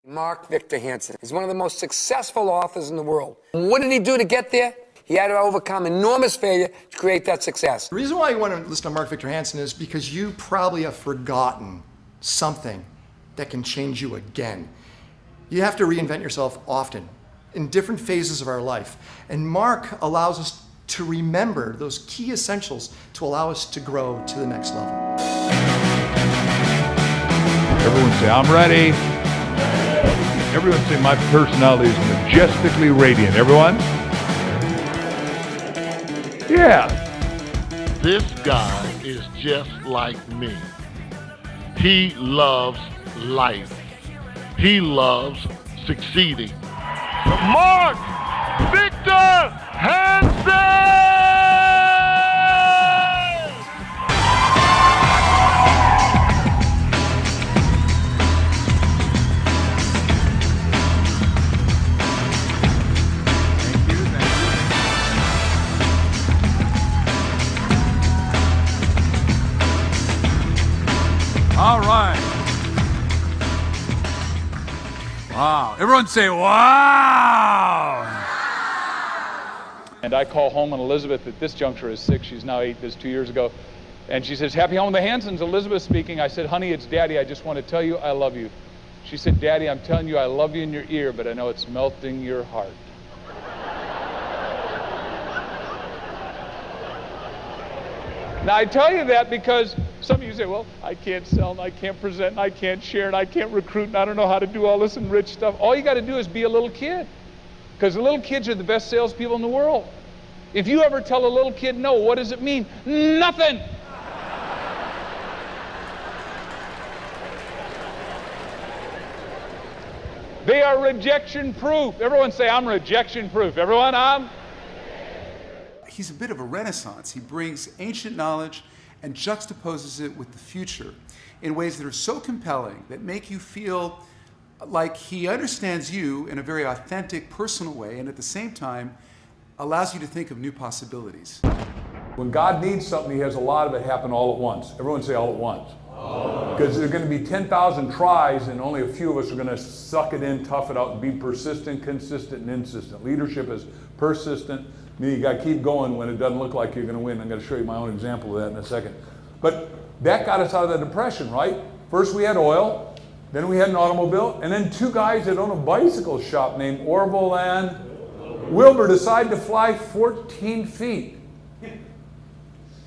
Mark Victor Hansen is one of the most successful authors in the world. What did he do to get there? He had to overcome enormous failure to create that success. The reason why you want to listen to Mark Victor Hansen is because you probably have forgotten something that can change you again. You have to reinvent yourself often, in different phases of our life. And Mark allows us to remember those key essentials to allow us to grow to the next level. Everyone say, I'm ready. Everyone say, my personality is majestically radiant. Everyone? Yeah. This guy is just like me. He loves life. He loves succeeding. Mark Victor Hansen! All right. Wow. Everyone say, wow. And I call home, and Elizabeth at this juncture is 6. She's now 8. This 2 years ago. And she says, happy home with the Hansens. Elizabeth speaking. I said, honey, it's Daddy. I just want to tell you I love you. She said, Daddy, I'm telling you I love you in your ear, but I know it's melting your heart. Now, I tell you that because some of you say, well, I can't sell, and I can't present, and I can't share, and I can't recruit, and I don't know how to do all this and rich stuff. All you got to do is be a little kid, because the little kids are the best salespeople in the world. If you ever tell a little kid no, what does it mean? Nothing. They are rejection proof. Everyone say, I'm rejection proof. Everyone, I'm? He's a bit of a renaissance. He brings ancient knowledge and juxtaposes it with the future in ways that are so compelling that make you feel like he understands you in a very authentic, personal way, and at the same time allows you to think of new possibilities. When God needs something, he has a lot of it happen all at once. Everyone say all at once. Because there are going to be 10,000 tries, and only a few of us are going to suck it in, tough it out, and be persistent, consistent, and insistent. Leadership is persistent. You got to keep going when it doesn't look like you're going to win. I'm going to show you my own example of that in a second. But that got us out of the depression, right? First we had oil, then we had an automobile, and then 2 guys that own a bicycle shop named Orville and Wilbur decided to fly 14 feet.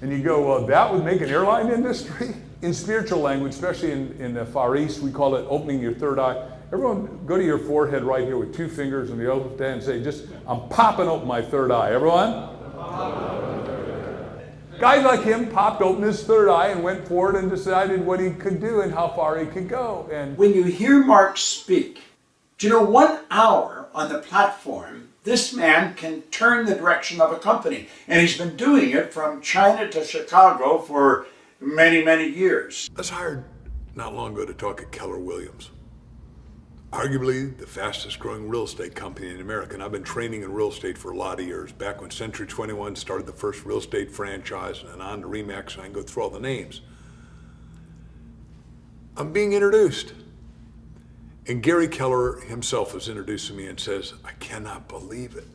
And you go, well, that would make an airline industry? In spiritual language, especially in the Far East, we call it opening your third eye. Everyone, go to your forehead right here with 2 fingers and the other hand and say, I'm popping open my third eye. Everyone? Guys like him popped open his third eye and went forward and decided what he could do and how far he could go. And when you hear Mark speak, do you know 1 hour on the platform, this man can turn the direction of a company. And he's been doing it from China to Chicago for many, many years. I was hired not long ago to talk at Keller Williams. Arguably the fastest growing real estate company in America. And I've been training in real estate for a lot of years. Back when Century 21 started the first real estate franchise, and on to RE/MAX, and I can go through all the names. I'm being introduced. And Gary Keller himself is introducing me and says, I cannot believe it.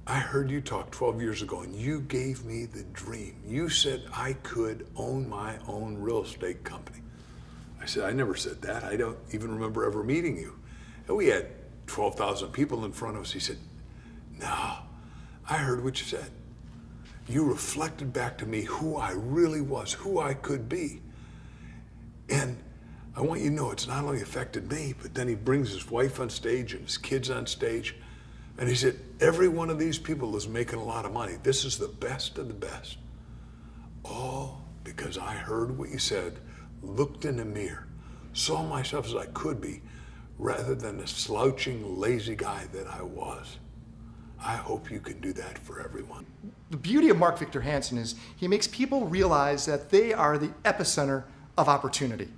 I heard you talk 12 years ago and you gave me the dream. You said I could own my own real estate company. I said, I never said that. I don't even remember ever meeting you. And we had 12,000 people in front of us. He said, no, I heard what you said. You reflected back to me who I really was, who I could be. And I want you to know it's not only affected me, but then he brings his wife on stage and his kids on stage. And he said, every one of these people is making a lot of money. This is the best of the best. All because I heard what you said, looked in the mirror, saw myself as I could be, rather than the slouching, lazy guy that I was. I hope you can do that for everyone. The beauty of Mark Victor Hansen is he makes people realize that they are the epicenter of opportunity.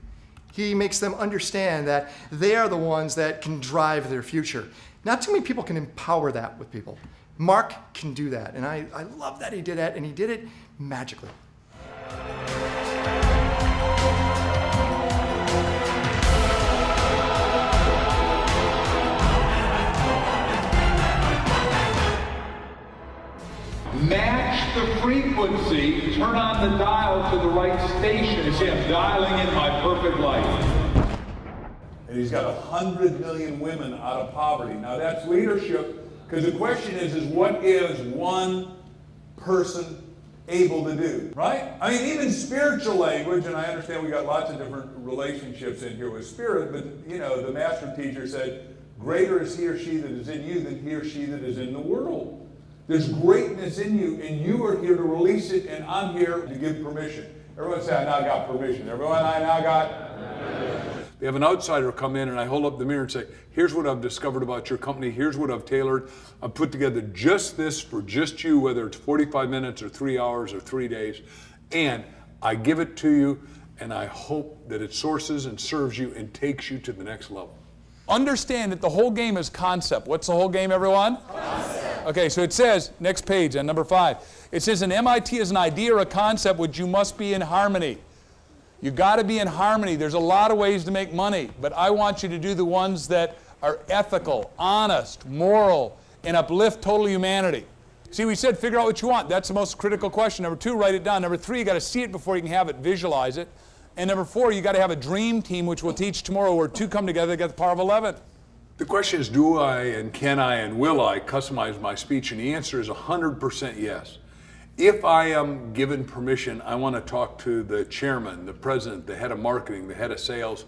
He makes them understand that they are the ones that can drive their future. Not too many people can empower that with people. Mark can do that, and I love that he did that, and he did it magically. turn on the dial to the right station and say, I'm dialing in my perfect life. And he's got 100 million women out of poverty. Now that's leadership, because the question is what is one person able to do, right? I mean, even spiritual language, and I understand we got lots of different relationships in here with spirit, but you know, the master teacher said, greater is he or she that is in you than he or she that is in the world. There's greatness in you, and you are here to release it, and I'm here to give permission. Everyone say, I now got permission. Everyone, I now got. They have an outsider come in, and I hold up the mirror and say, here's what I've discovered about your company. Here's what I've tailored. I've put together just this for just you, whether it's 45 minutes or 3 hours or 3 days. And I give it to you, and I hope that it sources and serves you and takes you to the next level. Understand that the whole game is concept. What's the whole game, everyone? Concept. Okay, so it says, next page on number 5, it says an MIT is an idea or a concept which you must be in harmony. You got to be in harmony. There's a lot of ways to make money, but I want you to do the ones that are ethical, honest, moral, and uplift total humanity. See, we said figure out what you want. That's the most critical question. Number 2, write it down. Number 3, you got to see it before you can have it, visualize it. And number 4, you got to have a dream team, which we'll teach tomorrow, where 2 come together to get the power of 11. The question is, do I and can I and will I customize my speech? And the answer is 100% yes. If I am given permission, I want to talk to the chairman, the president, the head of marketing, the head of sales,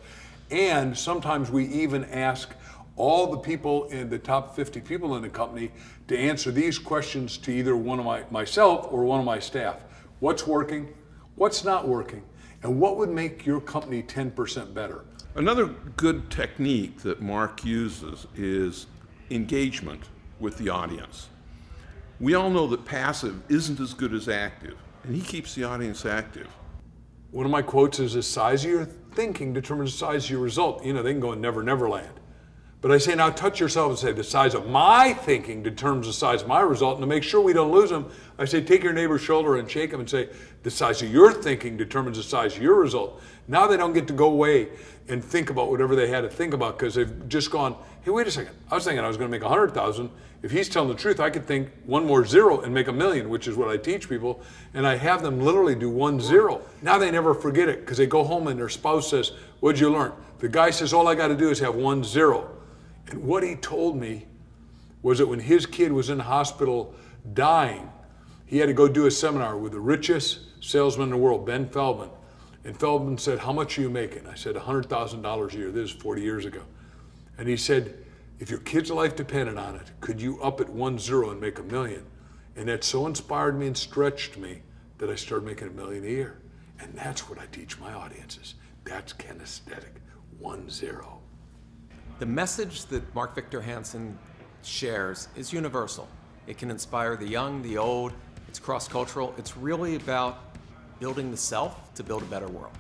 and sometimes we even ask all the people in the top 50 people in the company to answer these questions to either one of myself or one of my staff. What's working? What's not working? And what would make your company 10% better? Another good technique that Mark uses is engagement with the audience. We all know that passive isn't as good as active, and he keeps the audience active. One of my quotes is, the size of your thinking determines the size of your result. You know, they can go in Never Never Land. But I say, now touch yourself and say, the size of my thinking determines the size of my result. And to make sure we don't lose them, I say, take your neighbor's shoulder and shake them and say, the size of your thinking determines the size of your result. Now they don't get to go away and think about whatever they had to think about, because they've just gone, hey, wait a second. I was thinking I was going to make 100,000. If he's telling the truth, I could think 1 more 0 and make 1 million, which is what I teach people. And I have them literally do 1 0. Now they never forget it, because they go home and their spouse says, what'd you learn? The guy says, all I got to do is have 1 0. And what he told me was that when his kid was in the hospital dying, he had to go do a seminar with the richest salesman in the world, Ben Feldman. And Feldman said, how much are you making? I said, $100,000 a year. This is 40 years ago. And he said, if your kid's life depended on it, could you up it 1 0 and make 1 million? And that so inspired me and stretched me that I started making $1 million a year. And that's what I teach my audiences. That's kinesthetic, 1 0. The message that Mark Victor Hansen shares is universal. It can inspire the young, the old, it's cross-cultural. It's really about building the self to build a better world.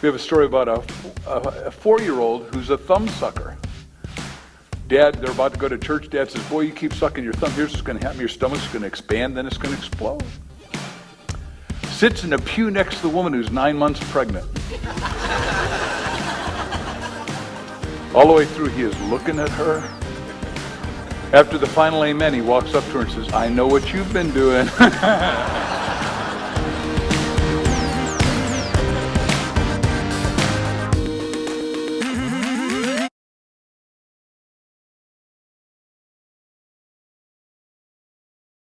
We have a story about a 4-year-old who's a thumb sucker. Dad, they're about to go to church. Dad says, boy, you keep sucking your thumb. Here's what's going to happen. Your stomach's going to expand, then it's going to explode. Sits in a pew next to the woman who's 9 months pregnant. All the way through, he is looking at her. After the final amen, he walks up to her and says, I know what you've been doing.